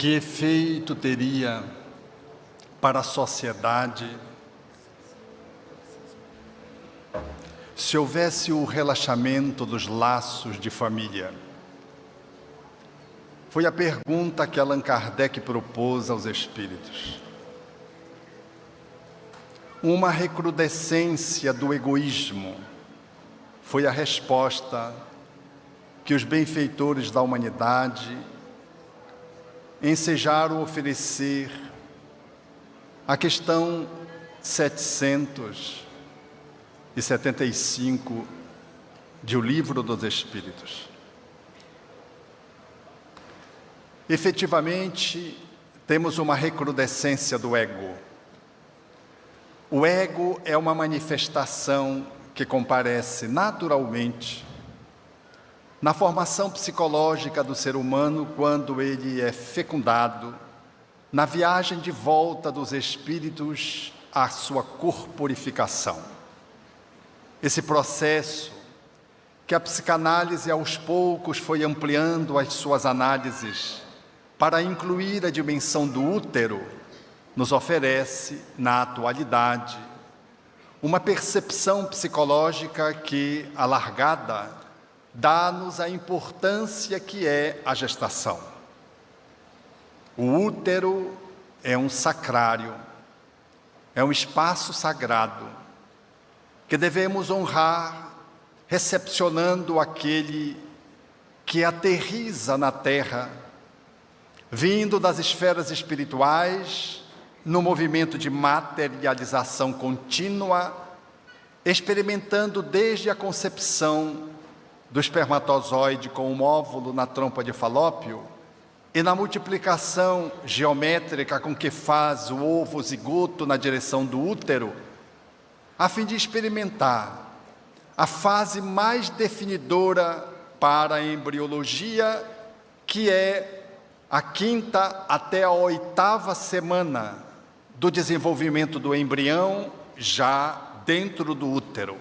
Que efeito teria para a sociedade se houvesse o relaxamento dos laços de família? Foi a pergunta que Allan Kardec propôs aos espíritos. Uma recrudescência do egoísmo foi a resposta que os benfeitores da humanidade ensejaram oferecer à questão 775 de O Livro dos Espíritos. Efetivamente, temos uma recrudescência do ego. O ego é uma manifestação que comparece naturalmente na formação psicológica do ser humano quando ele é fecundado, na viagem de volta dos espíritos à sua corporificação. Esse processo que a psicanálise aos poucos foi ampliando as suas análises para incluir a dimensão do útero, nos oferece, na atualidade, uma percepção psicológica que, alargada, dá-nos a importância que é a gestação. O útero é um sacrário, é um espaço sagrado que devemos honrar, recepcionando aquele que aterriza na terra, vindo das esferas espirituais, no movimento de materialização contínua, experimentando desde a concepção do espermatozoide com um óvulo na trompa de Falópio e na multiplicação geométrica com que faz o ovo zigoto na direção do útero, a fim de experimentar a fase mais definidora para a embriologia, que é a 5ª até a 8ª semana do desenvolvimento do embrião já dentro do útero.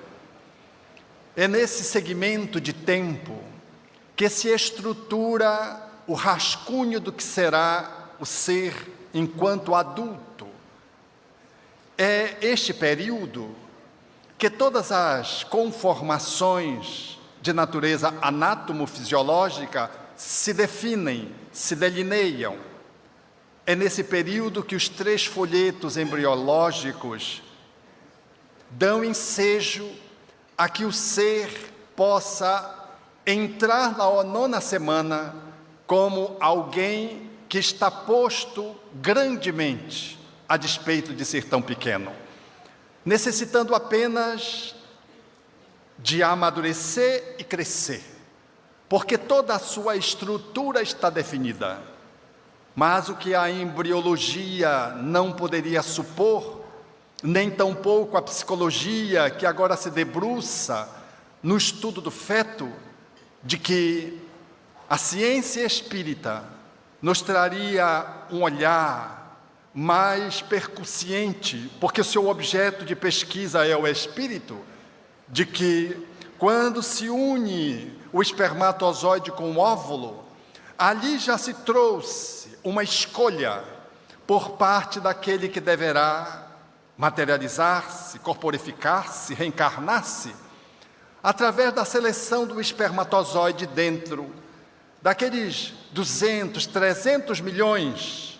É nesse segmento de tempo que se estrutura o rascunho do que será o ser enquanto adulto. É este período que todas as conformações de natureza anatomofisiológica se definem, se delineiam. É nesse período que os 3 folhetos embriológicos dão ensejo a que o ser possa entrar na 9ª semana como alguém que está posto grandemente a despeito de ser tão pequeno, necessitando apenas de amadurecer e crescer, porque toda a sua estrutura está definida. Mas o que a embriologia não poderia supor, nem tampouco a psicologia, que agora se debruça no estudo do feto, de que a ciência espírita nos traria um olhar mais percussiente, porque o seu objeto de pesquisa é o espírito, de que quando se une o espermatozoide com o óvulo, ali já se trouxe uma escolha por parte daquele que deverá materializar-se, corporificar-se, reencarnar-se, através da seleção do espermatozoide dentro daqueles 200, 300 milhões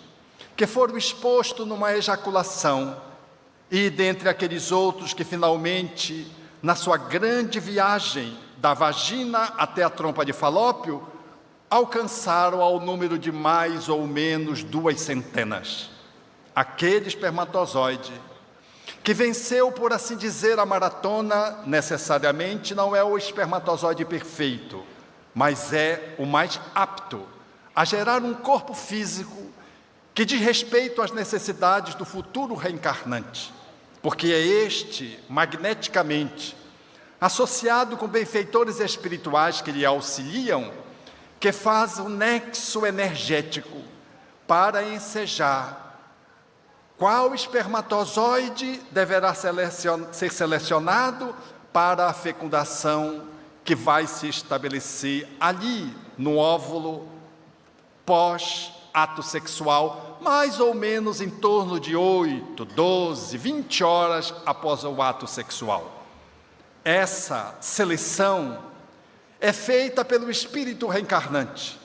que foram expostos numa ejaculação, e dentre aqueles outros que finalmente, na sua grande viagem da vagina até a trompa de Falópio, alcançaram ao número de mais ou menos 200. Aquele espermatozoide que venceu, por assim dizer, a maratona, necessariamente não é o espermatozoide perfeito, mas é o mais apto a gerar um corpo físico que diz respeito às necessidades do futuro reencarnante, porque é este, magneticamente, associado com benfeitores espirituais que lhe auxiliam, que faz o nexo energético para ensejar qual espermatozoide deverá ser selecionado para a fecundação que vai se estabelecer ali no óvulo pós ato sexual, mais ou menos em torno de 8, 12, 20 horas após o ato sexual. Essa seleção é feita pelo espírito reencarnante,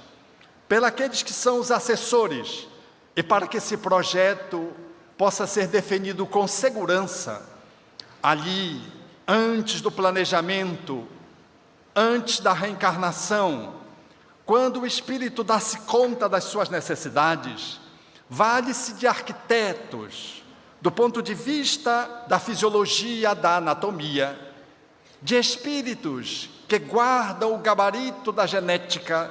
pelos que são os assessores, e para que esse projeto possa ser definido com segurança, ali, antes do planejamento, antes da reencarnação, quando o espírito dá-se conta das suas necessidades, vale-se de arquitetos, do ponto de vista da fisiologia, da anatomia, de espíritos que guardam o gabarito da genética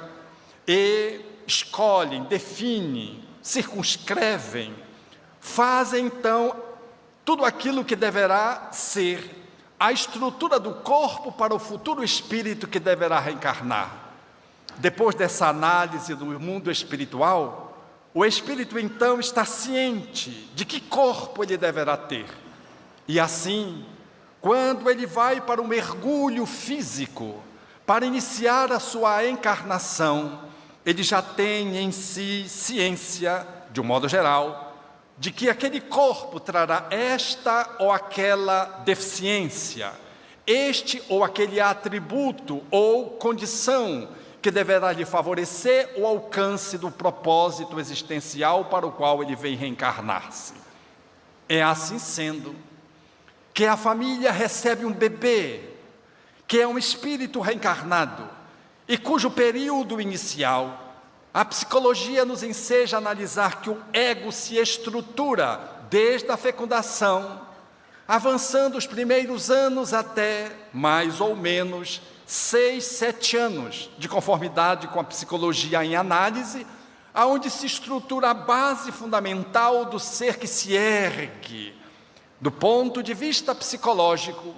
e escolhem, definem, circunscrevem, fazem então tudo aquilo que deverá ser a estrutura do corpo para o futuro espírito que deverá reencarnar. Depois dessa análise do mundo espiritual, o espírito então está ciente de que corpo ele deverá ter. E assim, quando ele vai para o mergulho físico, para iniciar a sua encarnação, ele já tem em si ciência, de um modo geral, de que aquele corpo trará esta ou aquela deficiência, este ou aquele atributo ou condição que deverá lhe favorecer o alcance do propósito existencial para o qual ele vem reencarnar-se. É assim sendo que a família recebe um bebê, que é um espírito reencarnado, e cujo período inicial a psicologia nos enseja a analisar que o ego se estrutura desde a fecundação, avançando os primeiros anos até mais ou menos 6, 7 anos, de conformidade com a psicologia em análise, aonde se estrutura a base fundamental do ser que se ergue, do ponto de vista psicológico,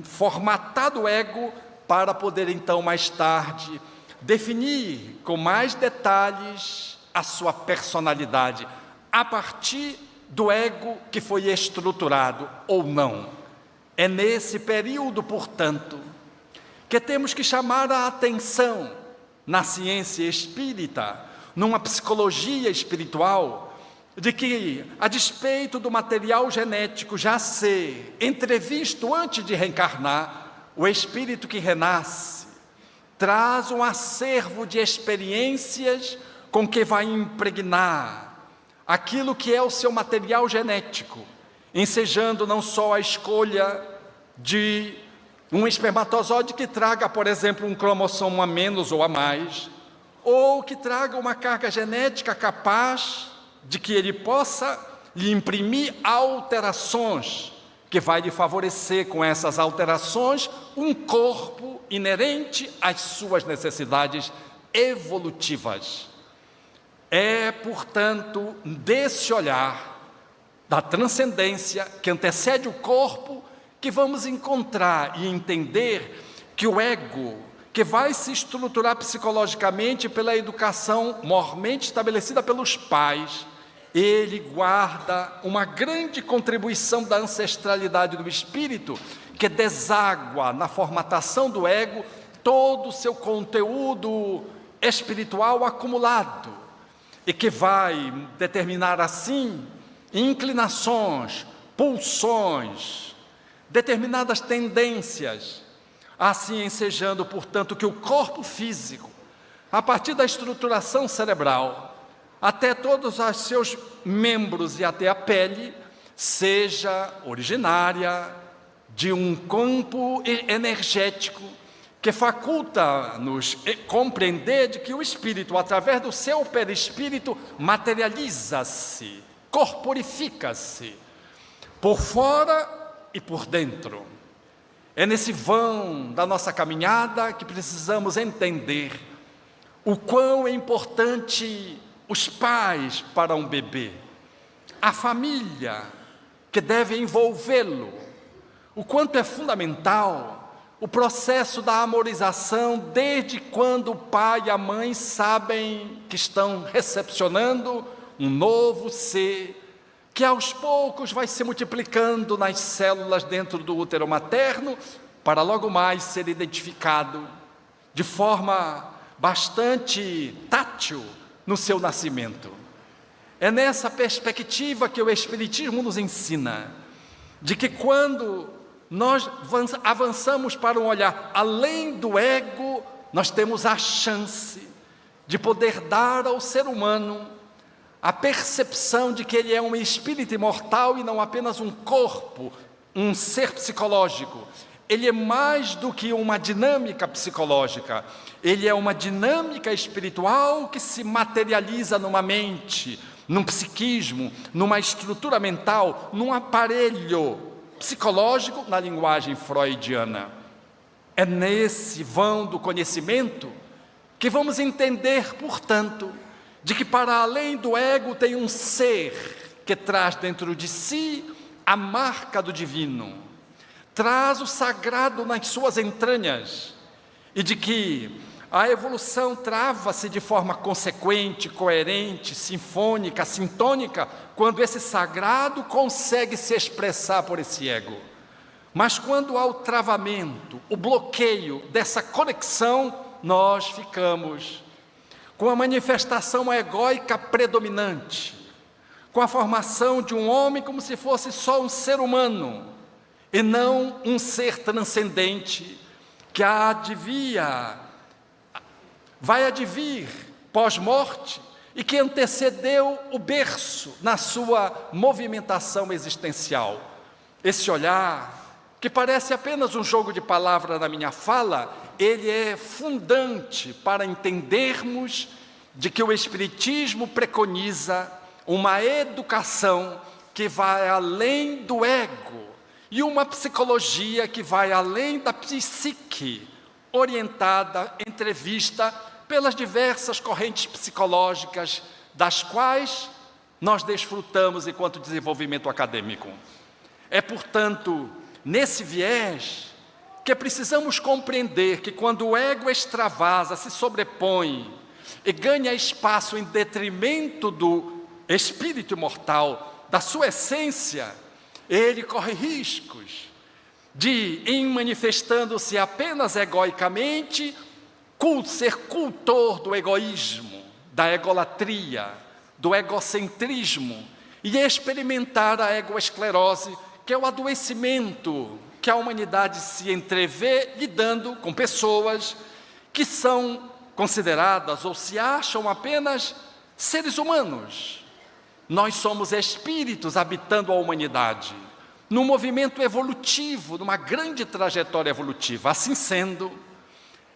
formatado o ego para poder então mais tarde definir com mais detalhes a sua personalidade, a partir do ego que foi estruturado ou não. É nesse período, portanto, que temos que chamar a atenção na ciência espírita, numa psicologia espiritual, de que, a despeito do material genético já ser entrevisto antes de reencarnar, o espírito que renasce traz um acervo de experiências com que vai impregnar aquilo que é o seu material genético, ensejando não só a escolha de um espermatozoide que traga, por exemplo, um cromossomo a menos ou a mais, ou que traga uma carga genética capaz de que ele possa lhe imprimir alterações, que vai lhe favorecer com essas alterações um corpo inerente às suas necessidades evolutivas. É, portanto, desse olhar da transcendência que antecede o corpo que vamos encontrar e entender que o ego, que vai se estruturar psicologicamente pela educação mormente estabelecida pelos pais, ele guarda uma grande contribuição da ancestralidade do espírito, que deságua na formatação do ego todo o seu conteúdo espiritual acumulado, e que vai determinar assim inclinações, pulsões, determinadas tendências, assim ensejando, portanto, que o corpo físico, a partir da estruturação cerebral, até todos os seus membros e até a pele, seja originária de um campo energético que faculta-nos compreender de que o espírito, através do seu perispírito, materializa-se, corporifica-se, por fora e por dentro. É nesse vão da nossa caminhada que precisamos entender o quão é importante os pais para um bebê, a família que deve envolvê-lo, o quanto é fundamental o processo da amorização desde quando o pai e a mãe sabem que estão recepcionando um novo ser que aos poucos vai se multiplicando nas células dentro do útero materno para logo mais ser identificado de forma bastante tátil no seu nascimento. É nessa perspectiva que o Espiritismo nos ensina, de que quando nós avançamos para um olhar além do ego, nós temos a chance de poder dar ao ser humano a percepção de que ele é um espírito imortal e não apenas um corpo, um ser psicológico. Ele é mais do que uma dinâmica psicológica, ele é uma dinâmica espiritual que se materializa numa mente, num psiquismo, numa estrutura mental, num aparelho psicológico na linguagem freudiana. É nesse vão do conhecimento que vamos entender, portanto, de que para além do ego tem um ser que traz dentro de si a marca do divino, traz o sagrado nas suas entranhas, e de que a evolução trava-se de forma consequente, coerente, sinfônica, sintônica, quando esse sagrado consegue se expressar por esse ego. Mas quando há o travamento, o bloqueio dessa conexão, nós ficamos com a manifestação egóica predominante, com a formação de um homem como se fosse só um ser humano, e não um ser transcendente que vai advir pós-morte e que antecedeu o berço na sua movimentação existencial. Esse olhar, que parece apenas um jogo de palavras na minha fala, ele é fundante para entendermos de que o Espiritismo preconiza uma educação que vai além do ego e uma psicologia que vai além da psique, orientada, entrevista pelas diversas correntes psicológicas das quais nós desfrutamos enquanto desenvolvimento acadêmico. É, portanto, nesse viés que precisamos compreender que quando o ego extravasa, se sobrepõe e ganha espaço em detrimento do espírito imortal, da sua essência, ele corre riscos de, em manifestando-se apenas egoicamente, ser cultor do egoísmo, da egolatria, do egocentrismo e experimentar a egoesclerose, que é o adoecimento que a humanidade se entrevê lidando com pessoas que são consideradas ou se acham apenas seres humanos. Nós somos espíritos habitando a humanidade, num movimento evolutivo, numa grande trajetória evolutiva. Assim sendo,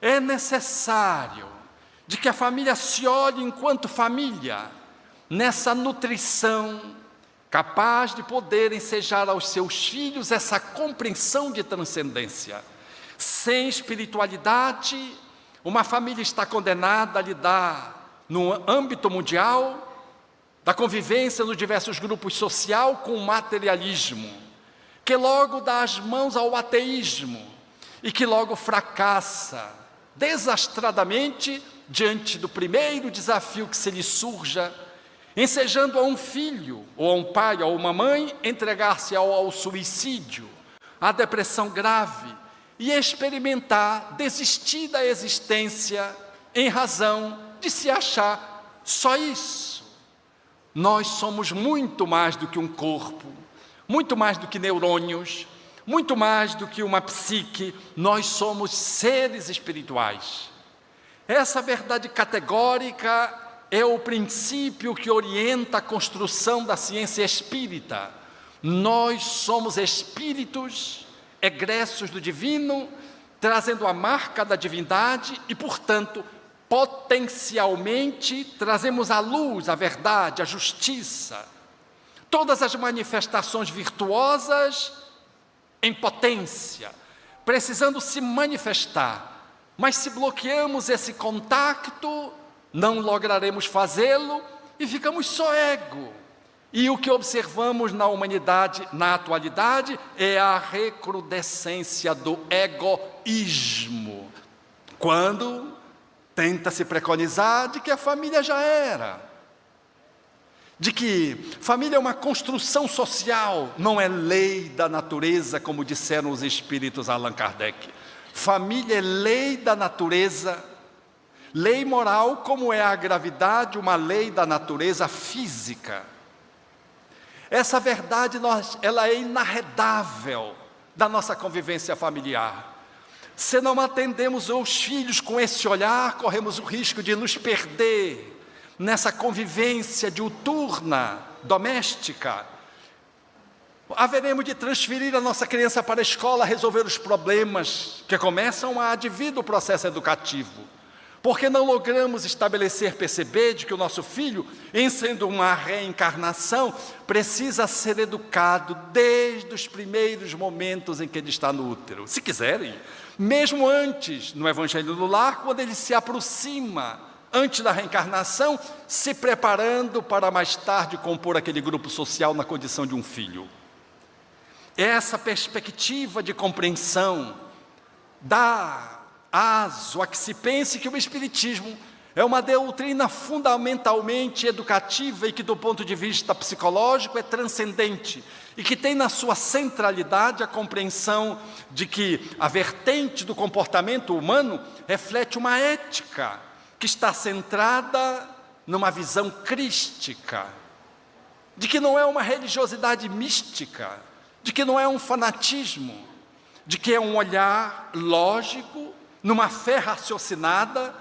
é necessário de que a família se olhe enquanto família, nessa nutrição, capaz de poder ensejar aos seus filhos essa compreensão de transcendência. Sem espiritualidade, uma família está condenada a lidar no âmbito mundial da convivência nos diversos grupos sociais com o materialismo, que logo dá as mãos ao ateísmo e que logo fracassa desastradamente diante do primeiro desafio que se lhe surja, ensejando a um filho, ou a um pai, ou a uma mãe, entregar-se ao suicídio, à depressão grave e experimentar desistir da existência em razão de se achar só isso. Nós somos muito mais do que um corpo, muito mais do que neurônios, muito mais do que uma psique, nós somos seres espirituais. Essa verdade categórica é o princípio que orienta a construção da ciência espírita. Nós somos espíritos egressos do divino, trazendo a marca da divindade e, portanto, potencialmente trazemos à luz a verdade, a justiça, todas as manifestações virtuosas em potência, precisando se manifestar, mas se bloqueamos esse contato, não lograremos fazê-lo e ficamos só ego. E o que observamos na humanidade, na atualidade, é a recrudescência do egoísmo, quando tenta se preconizar de que a família já era, de que família é uma construção social, não é lei da natureza, como disseram os espíritos Allan Kardec. Família é lei da natureza, Lei moral, como é a gravidade, uma lei da natureza física. Essa verdade, ela é inarredável da nossa convivência familiar. Se não atendemos os filhos com esse olhar, corremos o risco de nos perder nessa convivência diuturna, doméstica. Haveremos de transferir a nossa criança para a escola, resolver os problemas que começam a advir do processo educativo. Porque não logramos perceber de que o nosso filho, em sendo uma reencarnação, precisa ser educado desde os primeiros momentos em que ele está no útero. Se quiserem, mesmo antes, no Evangelho do Lar, quando ele se aproxima, antes da reencarnação, se preparando para mais tarde compor aquele grupo social na condição de um filho. Essa perspectiva de compreensão dá aso a que se pense que o Espiritismo é uma doutrina fundamentalmente educativa e que, do ponto de vista psicológico, é transcendente e que tem na sua centralidade a compreensão de que a vertente do comportamento humano reflete uma ética que está centrada numa visão crística, de que não é uma religiosidade mística, de que não é um fanatismo, de que é um olhar lógico, numa fé raciocinada,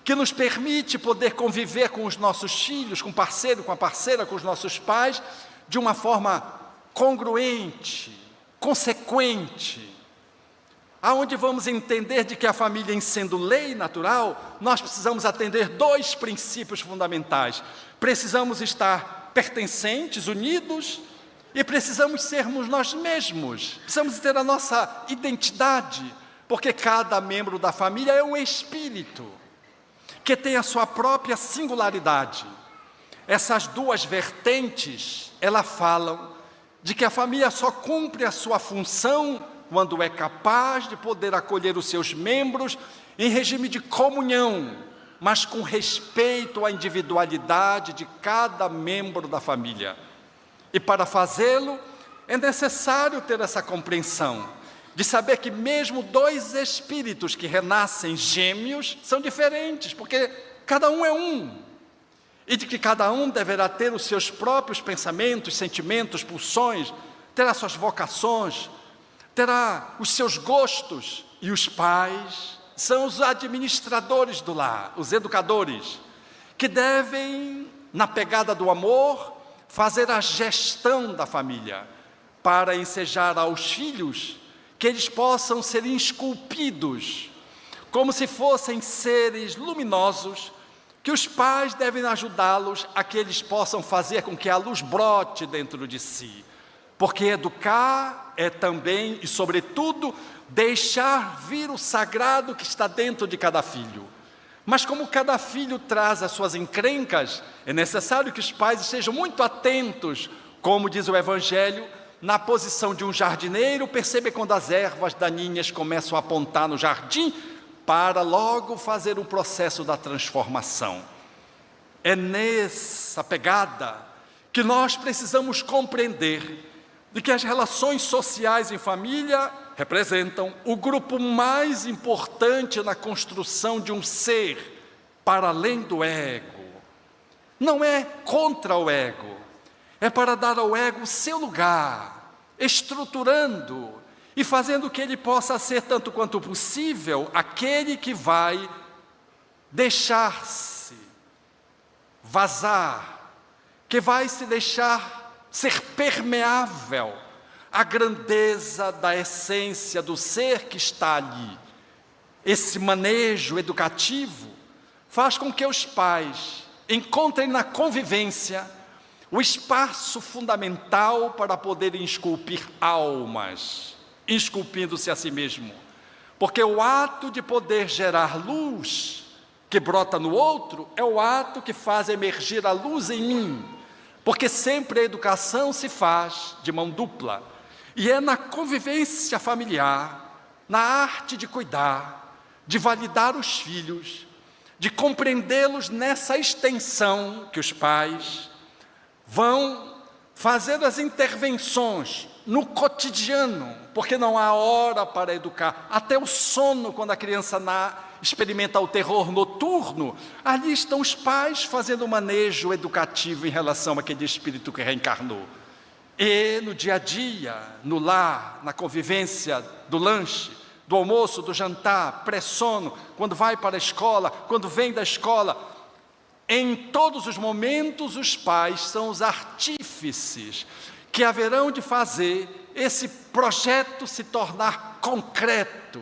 que nos permite poder conviver com os nossos filhos, com o parceiro, com a parceira, com os nossos pais, de uma forma congruente, consequente, aonde vamos entender de que a família, em sendo lei natural, nós precisamos atender dois princípios fundamentais. Precisamos estar pertencentes, unidos, e precisamos sermos nós mesmos, precisamos ter a nossa identidade, porque cada membro da família é um espírito, que tem a sua própria singularidade. Essas duas vertentes, elas falam de que a família só cumpre a sua função quando é capaz de poder acolher os seus membros em regime de comunhão, mas com respeito à individualidade de cada membro da família. E para fazê-lo, é necessário ter essa compreensão, de saber que mesmo dois espíritos que renascem gêmeos são diferentes, porque cada um é um. E de que cada um deverá ter os seus próprios pensamentos, sentimentos, pulsões, terá suas vocações, terá os seus gostos. E os pais são os administradores do lar, os educadores, que devem, na pegada do amor, fazer a gestão da família, para ensejar aos filhos que eles possam ser esculpidos, como se fossem seres luminosos, que os pais devem ajudá-los a que eles possam fazer com que a luz brote dentro de si. Porque educar é também, e sobretudo, deixar vir o sagrado que está dentro de cada filho. Mas como cada filho traz as suas encrencas, é necessário que os pais estejam muito atentos, como diz o Evangelho, na posição de um jardineiro, percebe quando as ervas daninhas começam a apontar no jardim, para logo fazer o processo da transformação. É nessa pegada que nós precisamos compreender de que as relações sociais em família representam o grupo mais importante na construção de um ser para além do ego. Não é contra o ego, é para dar ao ego o seu lugar, estruturando e fazendo que ele possa ser, tanto quanto possível, aquele que vai deixar-se vazar, que vai se deixar ser permeável à grandeza da essência do ser que está ali. Esse manejo educativo faz com que os pais encontrem na convivência o espaço fundamental para poderem esculpir almas, esculpindo-se a si mesmo. Porque o ato de poder gerar luz que brota no outro é o ato que faz emergir a luz em mim. Porque sempre a educação se faz de mão dupla. E é na convivência familiar, na arte de cuidar, de validar os filhos, de compreendê-los nessa extensão que os pais vão fazer as intervenções no cotidiano, porque não há hora para educar. Até o sono, quando a criança experimentar o terror noturno, ali estão os pais fazendo um manejo educativo em relação àquele espírito que reencarnou. E no dia a dia, no lar, na convivência do lanche, do almoço, do jantar, pré-sono, quando vai para a escola, quando vem da escola, em todos os momentos os pais são os artífices que haverão de fazer esse projeto se tornar concreto,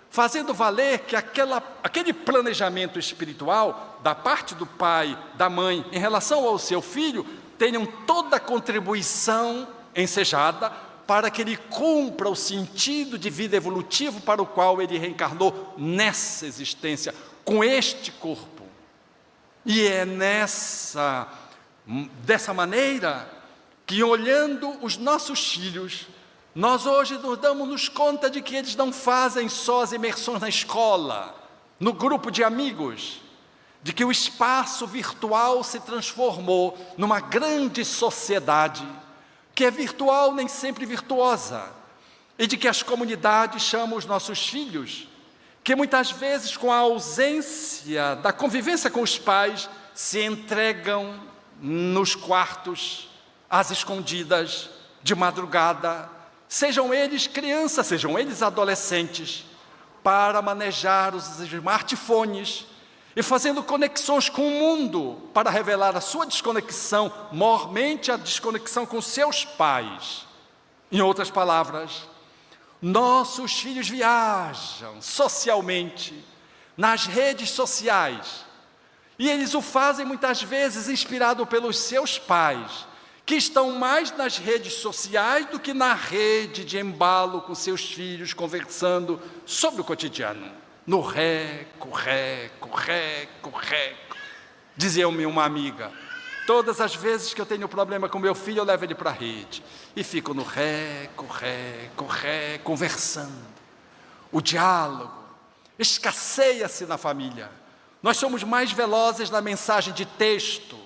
fazendo valer que aquele planejamento espiritual da parte do pai, da mãe, em relação ao seu filho, tenham toda a contribuição ensejada para que ele cumpra o sentido de vida evolutivo para o qual ele reencarnou nessa existência, com este corpo. E é dessa maneira que, olhando os nossos filhos, nós hoje nos damos conta de que eles não fazem só as imersões na escola, no grupo de amigos, de que o espaço virtual se transformou numa grande sociedade, que é virtual, nem sempre virtuosa, e de que as comunidades chamam os nossos filhos, que muitas vezes, com a ausência da convivência com os pais, se entregam nos quartos, às escondidas, de madrugada, sejam eles crianças, sejam eles adolescentes, para manejar os smartphones e fazendo conexões com o mundo, para revelar a sua desconexão, mormente a desconexão com seus pais. Em outras palavras, nossos filhos viajam socialmente, nas redes sociais, e eles o fazem muitas vezes inspirado pelos seus pais, que estão mais nas redes sociais do que na rede de embalo com seus filhos, conversando sobre o cotidiano. No reco. Dizia-me uma amiga, todas as vezes que eu tenho problema com meu filho, eu levo ele para a rede. E fico no reco, conversando. O diálogo escasseia-se na família. Nós somos mais velozes na mensagem de texto,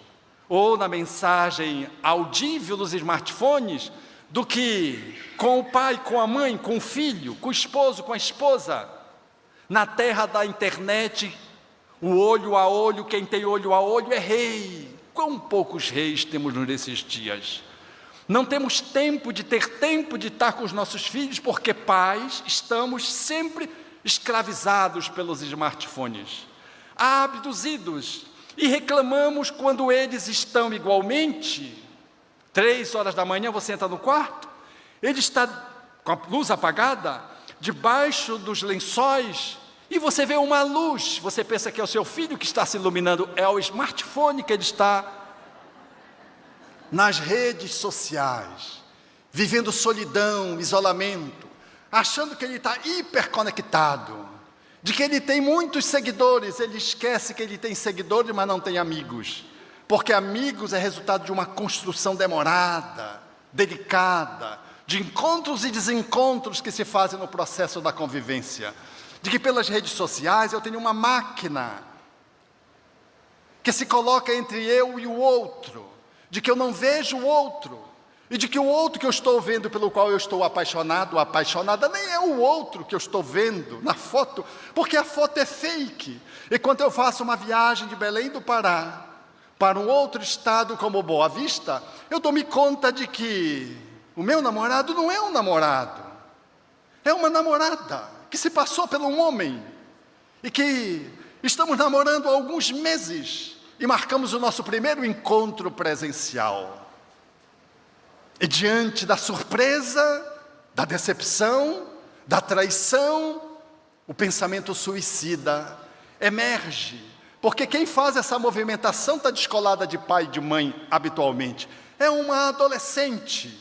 ou na mensagem audível dos smartphones, do que com o pai, com a mãe, com o filho, com o esposo, com a esposa. Na terra da internet, o olho a olho, quem tem olho a olho é rei. Quão poucos reis temos nesses dias? Não temos tempo de estar com os nossos filhos, porque pais estamos sempre escravizados pelos smartphones, abduzidos, e reclamamos quando eles estão igualmente. 3 horas da manhã você entra no quarto, ele está com a luz apagada, debaixo dos lençóis, e você vê uma luz, você pensa que é o seu filho que está se iluminando, é o smartphone que ele está nas redes sociais, vivendo solidão, isolamento, achando que ele está hiperconectado, de que ele tem muitos seguidores. Ele esquece que ele tem seguidores, mas não tem amigos, porque amigos é resultado de uma construção demorada, delicada, de encontros e desencontros que se fazem no processo da convivência, de que pelas redes sociais eu tenho uma máquina que se coloca entre eu e o outro, de que eu não vejo o outro, e de que o outro que eu estou vendo, pelo qual eu estou apaixonado ou apaixonada, nem é o outro que eu estou vendo na foto, porque a foto é fake. E quando eu faço uma viagem de Belém do Pará para um outro estado como Boa Vista, eu dou-me conta de que o meu namorado não é um namorado, é uma namorada que se passou por um homem, e que estamos namorando há alguns meses, e marcamos o nosso primeiro encontro presencial. E diante da surpresa, da decepção, da traição, o pensamento suicida emerge, porque quem faz essa movimentação está descolada de pai e de mãe habitualmente, é uma adolescente,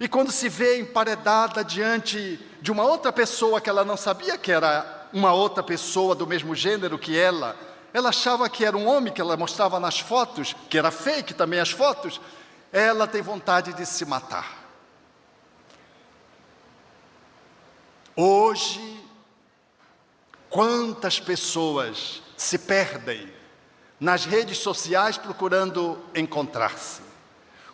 e quando se vê emparedada diante de uma outra pessoa que ela não sabia que era uma outra pessoa do mesmo gênero que ela achava que era um homem que ela mostrava nas fotos, que era fake também as fotos, ela tem vontade de se matar. Hoje, quantas pessoas se perdem nas redes sociais procurando encontrar-se?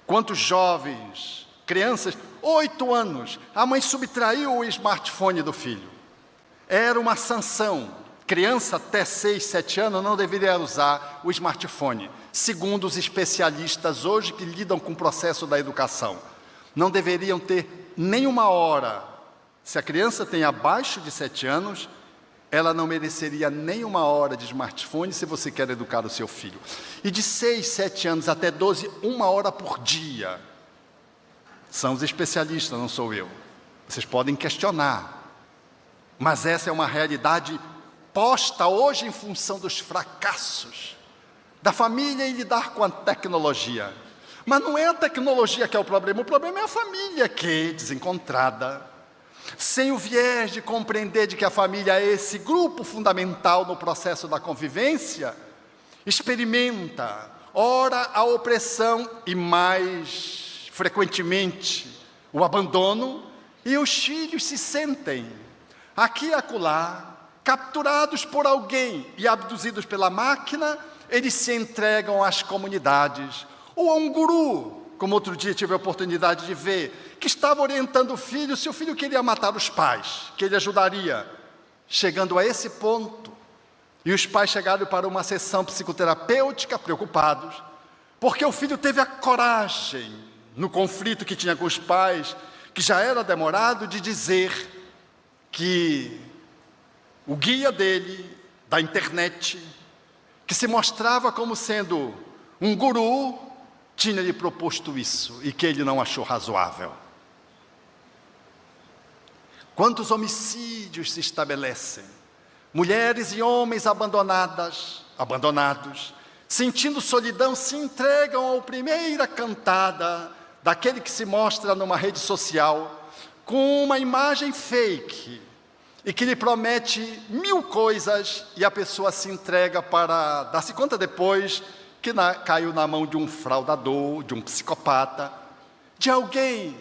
Quantos jovens, crianças, 8 anos, a mãe subtraiu o smartphone do filho. Era uma sanção. criança até 6, 7 anos não deveria usar o smartphone, segundo os especialistas hoje que lidam com o processo da educação. Não deveriam ter nenhuma hora. Se a criança tem abaixo de 7 anos, ela não mereceria nenhuma hora de smartphone se você quer educar o seu filho. E de 6, 7 anos até 12, 1 hora por dia. São os especialistas, não sou eu. Vocês podem questionar. Mas essa é uma realidade posta hoje em função dos fracassos da família em lidar com a tecnologia. Mas não é a tecnologia que é o problema é a família que é desencontrada, sem o viés de compreender de que a família é esse grupo fundamental no processo da convivência, experimenta, ora, a opressão e mais frequentemente o abandono, e os filhos se sentem, aqui e acolá, capturados por alguém e abduzidos pela máquina, eles se entregam às comunidades, ou a um guru, como outro dia tive a oportunidade de ver, que estava orientando o filho, se o filho queria matar os pais, que ele ajudaria, chegando a esse ponto. E os pais chegaram para uma sessão psicoterapêutica, preocupados, porque o filho teve a coragem, no conflito que tinha com os pais, que já era demorado, de dizer que o guia dele, da internet, que se mostrava como sendo um guru, tinha lhe proposto isso, e que ele não achou razoável. Quantos homicídios se estabelecem? Mulheres e homens abandonados, sentindo solidão, se entregam à primeira cantada daquele que se mostra numa rede social, com uma imagem fake, e que lhe promete 1000 coisas, e a pessoa se entrega para dar-se conta depois que caiu na mão de um fraudador, de um psicopata, de alguém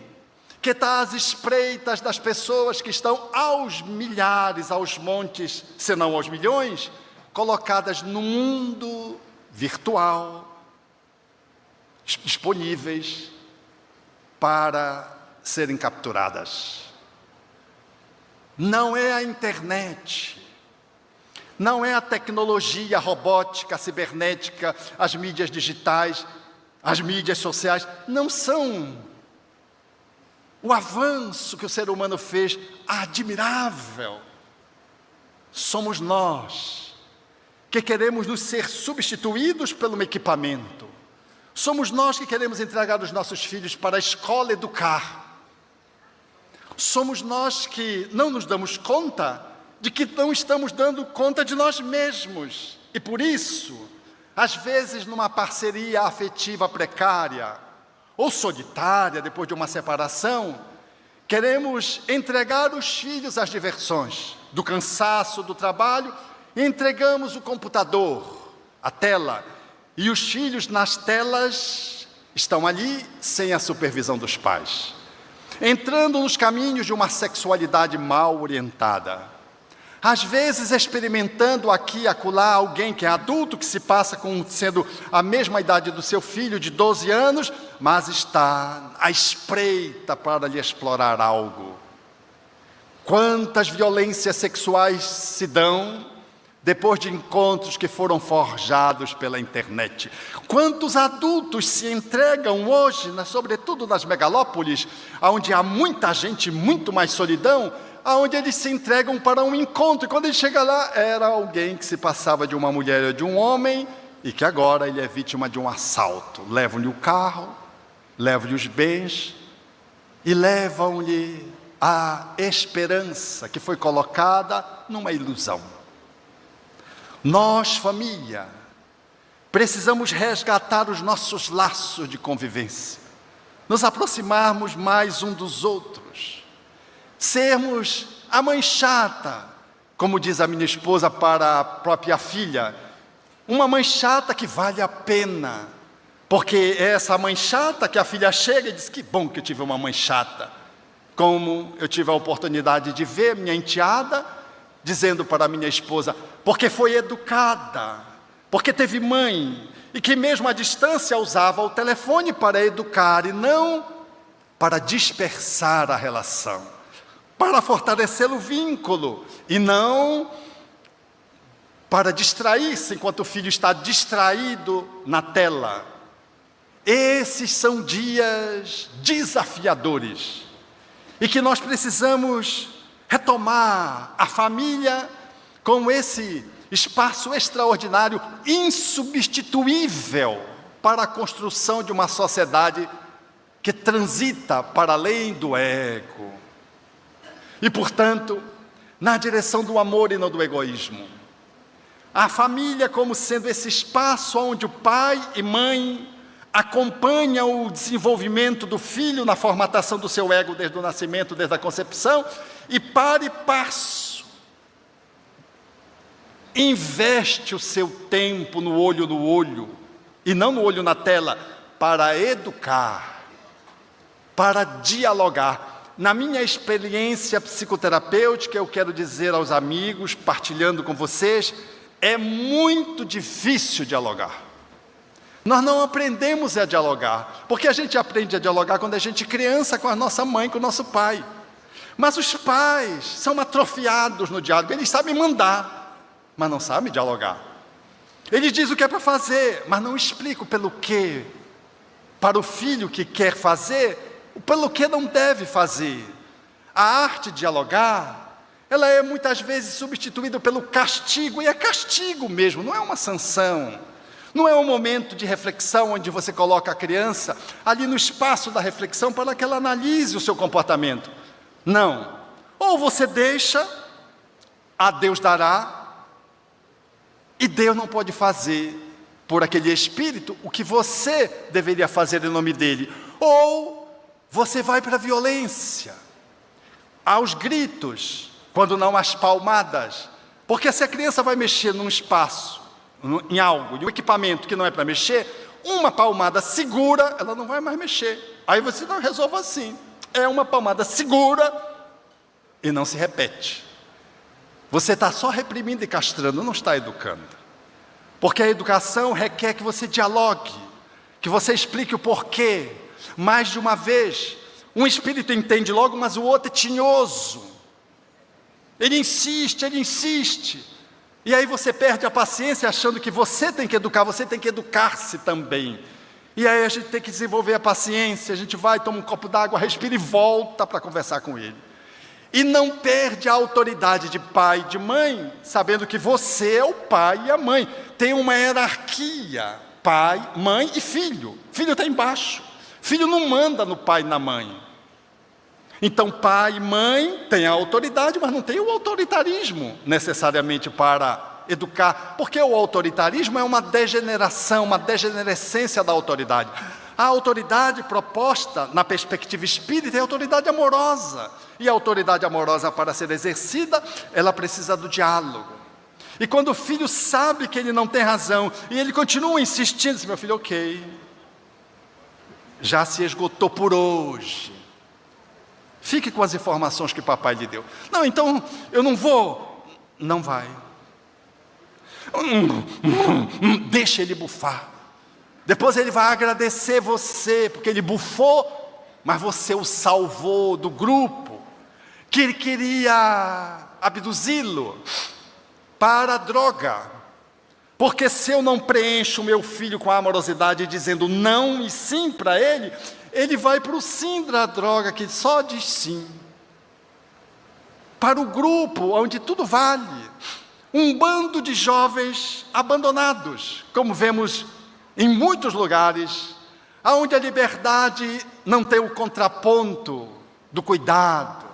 que está às espreitas das pessoas que estão aos milhares, aos montes, se não aos milhões, colocadas no mundo virtual, disponíveis para serem capturadas. Não é a internet, não é a tecnologia, a robótica, a cibernética, as mídias digitais, as mídias sociais, não são o avanço que o ser humano fez, admirável. Somos nós que queremos nos ser substituídos pelo equipamento. Somos nós que queremos entregar os nossos filhos para a escola educar. Somos nós que não nos damos conta de que não estamos dando conta de nós mesmos. E por isso, às vezes numa parceria afetiva precária ou solitária, depois de uma separação, queremos entregar os filhos às diversões, do cansaço do trabalho, e entregamos o computador, a tela, e os filhos nas telas estão ali sem a supervisão dos pais, entrando nos caminhos de uma sexualidade mal orientada. Às vezes experimentando aqui e acolá alguém que é adulto, que se passa como sendo a mesma idade do seu filho, de 12 anos, mas está à espreita para lhe explorar algo. Quantas violências sexuais se dão depois de encontros que foram forjados pela internet? Quantos adultos se entregam hoje, sobretudo nas megalópolis, onde há muita gente, muito mais solidão, onde eles se entregam para um encontro, e quando ele chega lá, era alguém que se passava de uma mulher ou de um homem, e que agora ele é vítima de um assalto. Levam-lhe o carro, levam-lhe os bens, e levam-lhe a esperança que foi colocada numa ilusão. Nós, família, precisamos resgatar os nossos laços de convivência, nos aproximarmos mais um dos outros, sermos a mãe chata, como diz a minha esposa para a própria filha, uma mãe chata que vale a pena, porque é essa mãe chata que a filha chega e diz: que bom que eu tive uma mãe chata. Como eu tive a oportunidade de ver minha enteada dizendo para a minha esposa, porque foi educada, porque teve mãe, e que mesmo à distância usava o telefone para educar e não para dispersar a relação, para fortalecer o vínculo e não para distrair-se enquanto o filho está distraído na tela. Esses são dias desafiadores e que nós precisamos retomar a família como esse espaço extraordinário, insubstituível para a construção de uma sociedade que transita para além do ego. E, portanto, na direção do amor e não do egoísmo. A família como sendo esse espaço onde o pai e mãe acompanham o desenvolvimento do filho na formatação do seu ego desde o nascimento, desde a concepção, e para e passo investe o seu tempo no olho e não no olho na tela, para educar, para dialogar. Na minha experiência psicoterapêutica, eu quero dizer aos amigos, partilhando com vocês, é muito difícil dialogar. Nós não aprendemos a dialogar, porque a gente aprende a dialogar quando a gente é criança com a nossa mãe, com o nosso pai. Mas os pais são atrofiados no diálogo, eles sabem mandar, mas não sabem dialogar. Eles dizem o que é para fazer, mas não explicam pelo quê. Para o filho que quer fazer, pelo que não deve fazer. A arte de dialogar, ela é muitas vezes substituída pelo castigo, e é castigo mesmo, não é uma sanção. Não é um momento de reflexão onde você coloca a criança ali no espaço da reflexão para que ela analise o seu comportamento. Não. Ou você deixa, a Deus dará, e Deus não pode fazer por aquele espírito o que você deveria fazer em nome dele. Ou você vai para a violência, aos gritos, quando não às palmadas. Porque se a criança vai mexer num espaço, em algo, em um equipamento que não é para mexer, uma palmada segura, ela não vai mais mexer. Aí você não resolve assim. É uma palmada segura e não se repete. Você está só reprimindo e castrando, não está educando. Porque a educação requer que você dialogue, que você explique o porquê. Mais de uma vez, um espírito entende logo, mas o outro é tinhoso. Ele insiste. E aí você perde a paciência achando que você tem que educar, você tem que educar-se também. E aí a gente tem que desenvolver a paciência, a gente vai, toma um copo d'água, respira e volta para conversar com ele. E não perde a autoridade de pai e de mãe, sabendo que você é o pai e a mãe. Tem uma hierarquia, pai, mãe e filho. Filho está embaixo. Filho não manda no pai e na mãe. Então pai e mãe têm a autoridade, mas não tem o autoritarismo necessariamente para educar. Porque o autoritarismo é uma degeneração, uma degenerescência da autoridade. A autoridade proposta na perspectiva espírita é a autoridade amorosa. E a autoridade amorosa, para ser exercida, ela precisa do diálogo. E quando o filho sabe que ele não tem razão, e ele continua insistindo, diz, meu filho, ok, já se esgotou por hoje. Fique com as informações que papai lhe deu. Não, então eu não vou. Não vai. Deixa ele bufar. Depois ele vai agradecer você, porque ele bufou, mas você o salvou do grupo, que ele queria abduzi-lo para a droga. Porque se eu não preencho o meu filho com a amorosidade, dizendo não e sim para ele, ele vai para o sim da droga, que só diz sim. Para o grupo, onde tudo vale. Um bando de jovens abandonados, como vemos em muitos lugares, onde a liberdade não tem o contraponto do cuidado,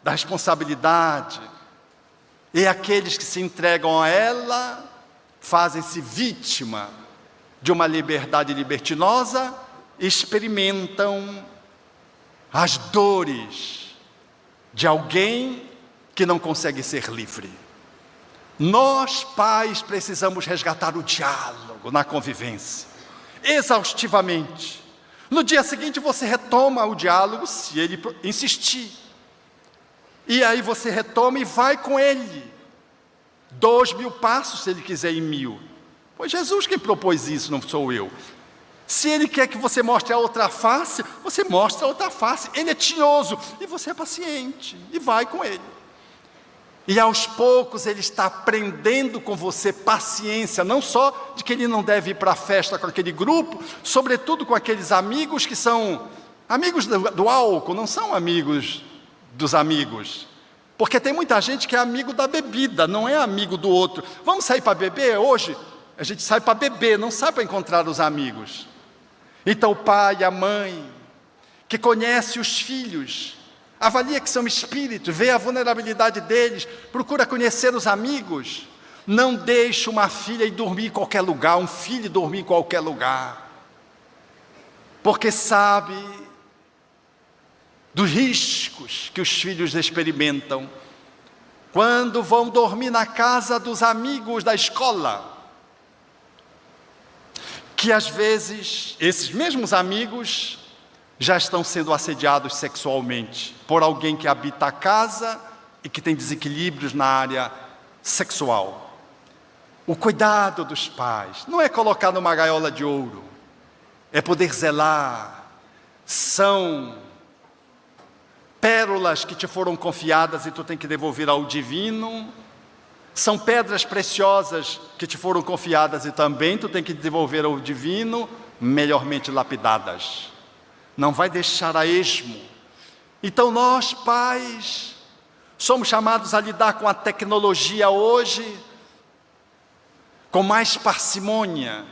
da responsabilidade. E aqueles que se entregam a ela, fazem-se vítima de uma liberdade libertinosa, experimentam as dores de alguém que não consegue ser livre. Nós, pais, precisamos resgatar o diálogo na convivência, exaustivamente. No dia seguinte você retoma o diálogo, se ele insistir. E aí você retoma e vai com ele. 2.000 passos, se ele quiser ir 1.000. Foi Jesus quem propôs isso, não sou eu. Se ele quer que você mostre a outra face, você mostra a outra face. Ele é tinhoso e você é paciente e vai com ele. E aos poucos ele está aprendendo com você paciência, não só de que ele não deve ir para a festa com aquele grupo, sobretudo com aqueles amigos que são amigos do álcool, não são amigos dos amigos. Porque tem muita gente que é amigo da bebida, não é amigo do outro. Vamos sair para beber hoje? A gente sai para beber, não sai para encontrar os amigos. Então o pai, a mãe, que conhece os filhos, avalia que são espíritos, vê a vulnerabilidade deles, procura conhecer os amigos. Não deixe uma filha ir dormir em qualquer lugar, um filho dormir em qualquer lugar. Porque sabe dos riscos que os filhos experimentam quando vão dormir na casa dos amigos da escola. Que às vezes, esses mesmos amigos já estão sendo assediados sexualmente por alguém que habita a casa e que tem desequilíbrios na área sexual. O cuidado dos pais não é colocar numa gaiola de ouro, é poder zelar. São pérolas que te foram confiadas e tu tem que devolver ao divino. São pedras preciosas que te foram confiadas e também tu tem que devolver ao divino, melhormente lapidadas. Não vai deixar a esmo. Então nós, pais, somos chamados a lidar com a tecnologia hoje com mais parcimônia,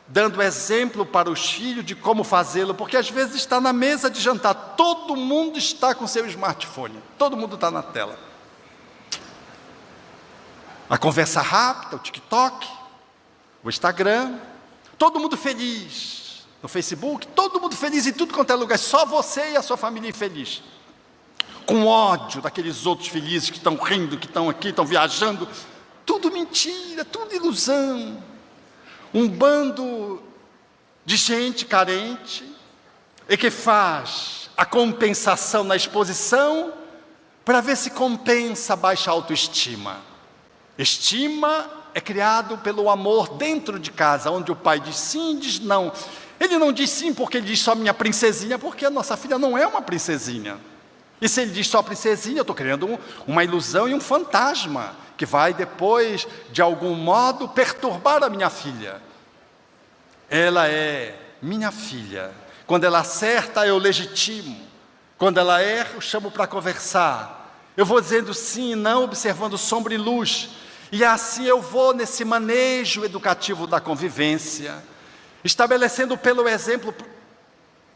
dando exemplo para os filhos de como fazê-lo, porque às vezes está na mesa de jantar, todo mundo está com seu smartphone, todo mundo está na tela. A conversa rápida, o TikTok, o Instagram, todo mundo feliz, no Facebook, todo mundo feliz em tudo quanto é lugar, só você e a sua família infeliz. Com ódio daqueles outros felizes que estão rindo, que estão aqui, estão viajando, tudo mentira, tudo ilusão. Um bando de gente carente e que faz a compensação na exposição para ver se compensa a baixa autoestima. Estima é criado pelo amor dentro de casa, onde o pai diz sim, diz não. Ele não diz sim porque ele diz só minha princesinha, porque a nossa filha não é uma princesinha. E se ele diz só princesinha, eu estou criando uma ilusão e um fantasma, que vai depois, de algum modo, perturbar a minha filha. Ela é minha filha. Quando ela acerta, eu legitimo. Quando ela erra, eu chamo para conversar. Eu vou dizendo sim e não, observando sombra e luz. E assim eu vou nesse manejo educativo da convivência, estabelecendo pelo exemplo,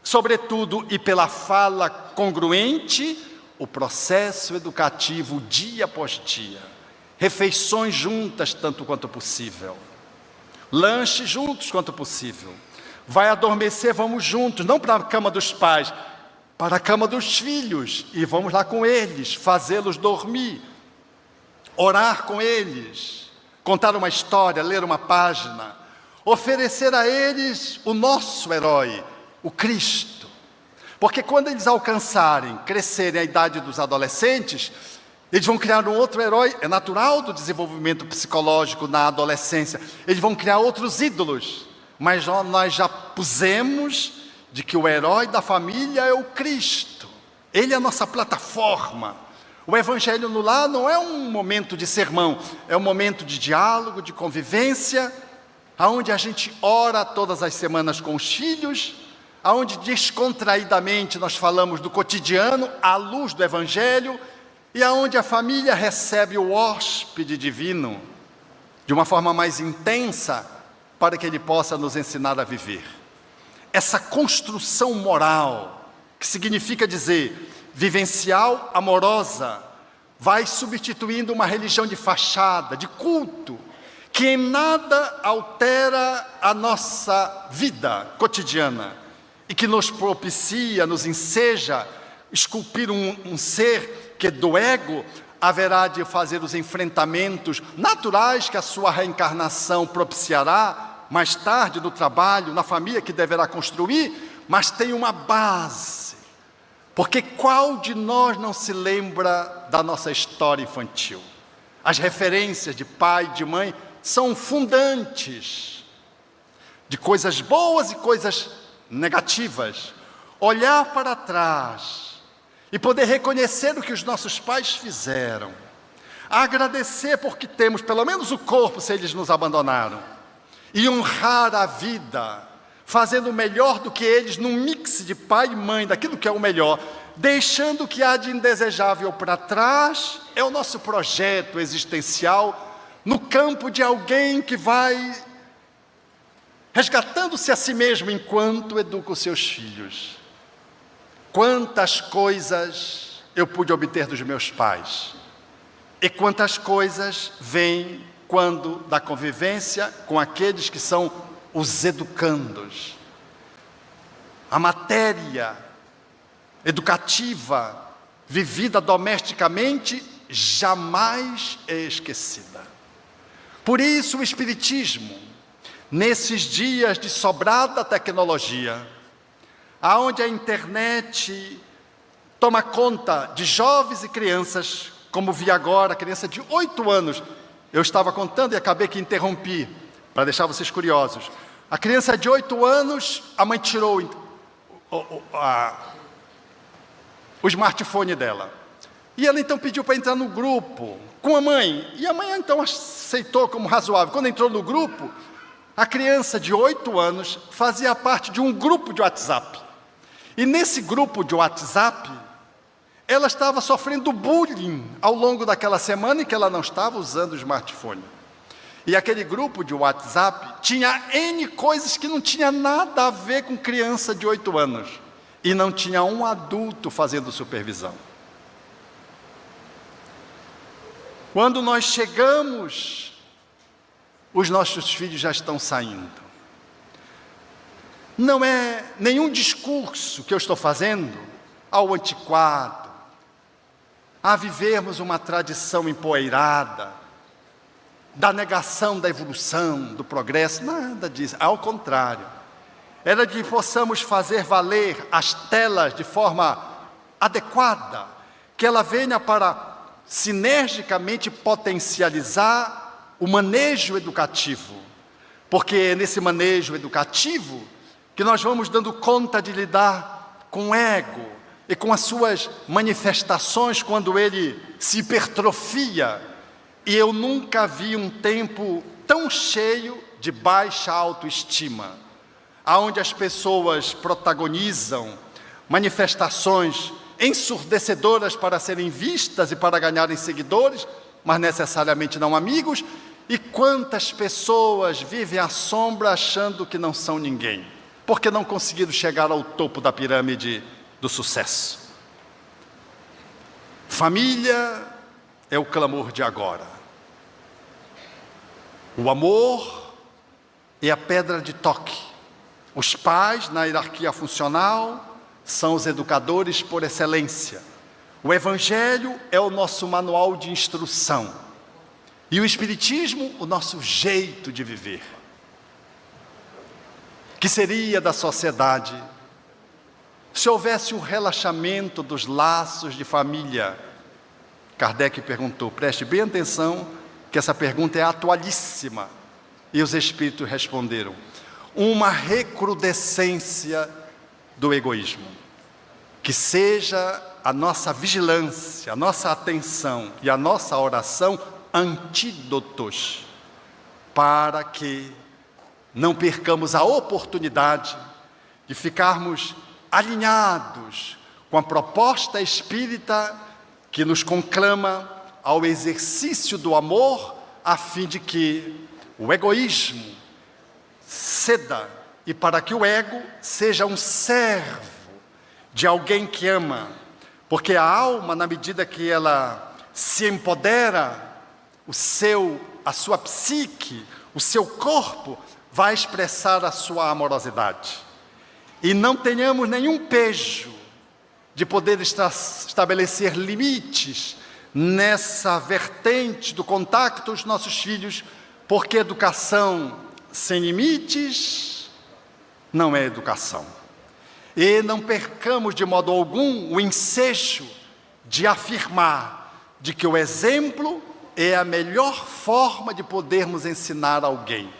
sobretudo, e pela fala congruente, o processo educativo dia após dia. Refeições juntas, tanto quanto possível. Lanche juntos quanto possível. Vai adormecer, vamos juntos, não para a cama dos pais, para a cama dos filhos, e vamos lá com eles, fazê-los dormir. Orar com eles, contar uma história, ler uma página, oferecer a eles o nosso herói, o Cristo. Porque quando eles alcançarem, crescerem a idade dos adolescentes, eles vão criar um outro herói, é natural do desenvolvimento psicológico na adolescência, eles vão criar outros ídolos, mas nós já pusemos de que o herói da família é o Cristo, ele é a nossa plataforma. O Evangelho no lar não é um momento de sermão, é um momento de diálogo, de convivência, aonde a gente ora todas as semanas com os filhos, aonde descontraidamente nós falamos do cotidiano à luz do Evangelho, e aonde a família recebe o hóspede divino de uma forma mais intensa, para que ele possa nos ensinar a viver. Essa construção moral, que significa dizer vivencial, amorosa, vai substituindo uma religião de fachada, de culto, que em nada altera a nossa vida cotidiana e que nos propicia, nos enseja esculpir um ser que do ego haverá de fazer os enfrentamentos naturais que a sua reencarnação propiciará mais tarde no trabalho, na família que deverá construir, mas tem uma base. Porque qual de nós não se lembra da nossa história infantil? As referências de pai e de mãe são fundantes de coisas boas e coisas negativas. Olhar para trás e poder reconhecer o que os nossos pais fizeram, agradecer porque temos pelo menos o corpo se eles nos abandonaram, e honrar a vida, fazendo o melhor do que eles num mix de pai e mãe, daquilo que é o melhor, deixando o que há de indesejável para trás, é o nosso projeto existencial no campo de alguém que vai resgatando-se a si mesmo enquanto educa os seus filhos. Quantas coisas eu pude obter dos meus pais, e quantas coisas vêm quando da convivência com aqueles que são os educandos. A matéria educativa vivida domesticamente jamais é esquecida. Por isso o Espiritismo, nesses dias de sobrada tecnologia, aonde a internet toma conta de jovens e crianças, como vi agora, a criança de 8 anos, eu estava contando e acabei que interrompi, para deixar vocês curiosos. A criança de 8 anos, a mãe tirou o smartphone dela. E ela então pediu para entrar no grupo com a mãe. E a mãe então aceitou como razoável. Quando entrou no grupo, a criança de 8 anos fazia parte de um grupo de WhatsApp. E nesse grupo de WhatsApp, ela estava sofrendo bullying ao longo daquela semana em que ela não estava usando o smartphone. E aquele grupo de WhatsApp tinha N coisas que não tinha nada a ver com criança de 8 anos. E não tinha um adulto fazendo supervisão. Quando nós chegamos, os nossos filhos já estão saindo. Não é nenhum discurso que eu estou fazendo ao antiquado, a vivermos uma tradição empoeirada, da negação da evolução, do progresso, nada disso, ao contrário. Era de que possamos fazer valer as telas de forma adequada, que ela venha para sinergicamente potencializar o manejo educativo, porque é nesse manejo educativo que nós vamos dando conta de lidar com o ego e com as suas manifestações quando ele se hipertrofia. E eu nunca vi um tempo tão cheio de baixa autoestima, aonde as pessoas protagonizam manifestações ensurdecedoras para serem vistas e para ganharem seguidores, mas necessariamente não amigos. E quantas pessoas vivem à sombra achando que não são ninguém, porque não conseguiram chegar ao topo da pirâmide do sucesso. Família é o clamor de agora. O amor é a pedra de toque. Os pais, na hierarquia funcional, são os educadores por excelência. O Evangelho é o nosso manual de instrução. E o Espiritismo, o nosso jeito de viver. Que seria da sociedade se houvesse um relaxamento dos laços de família? Kardec perguntou, preste bem atenção, que essa pergunta é atualíssima. E os espíritos responderam, uma recrudescência do egoísmo. Que seja a nossa vigilância, a nossa atenção e a nossa oração antídotos, para que não percamos a oportunidade de ficarmos alinhados com a proposta espírita que nos conclama ao exercício do amor, a fim de que o egoísmo ceda e para que o ego seja um servo de alguém que ama, porque a alma, na medida que ela se empodera, a sua psique, o seu corpo, vai expressar a sua amorosidade. E não tenhamos nenhum pejo de poder estabelecer limites nessa vertente do contato com os nossos filhos, porque educação sem limites não é educação. E não percamos de modo algum o ensejo de afirmar de que o exemplo é a melhor forma de podermos ensinar alguém.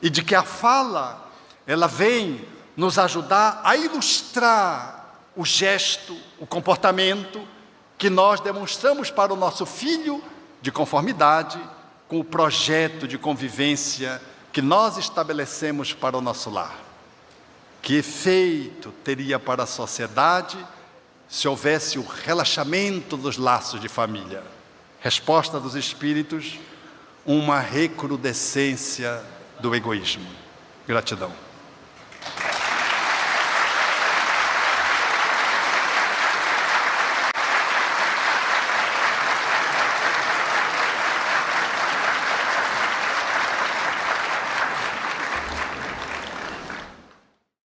E de que a fala, ela vem nos ajudar a ilustrar o gesto, o comportamento que nós demonstramos para o nosso filho de conformidade com o projeto de convivência que nós estabelecemos para o nosso lar. Que efeito teria para a sociedade se houvesse o relaxamento dos laços de família? Resposta dos Espíritos: uma recrudescência do egoísmo. Gratidão.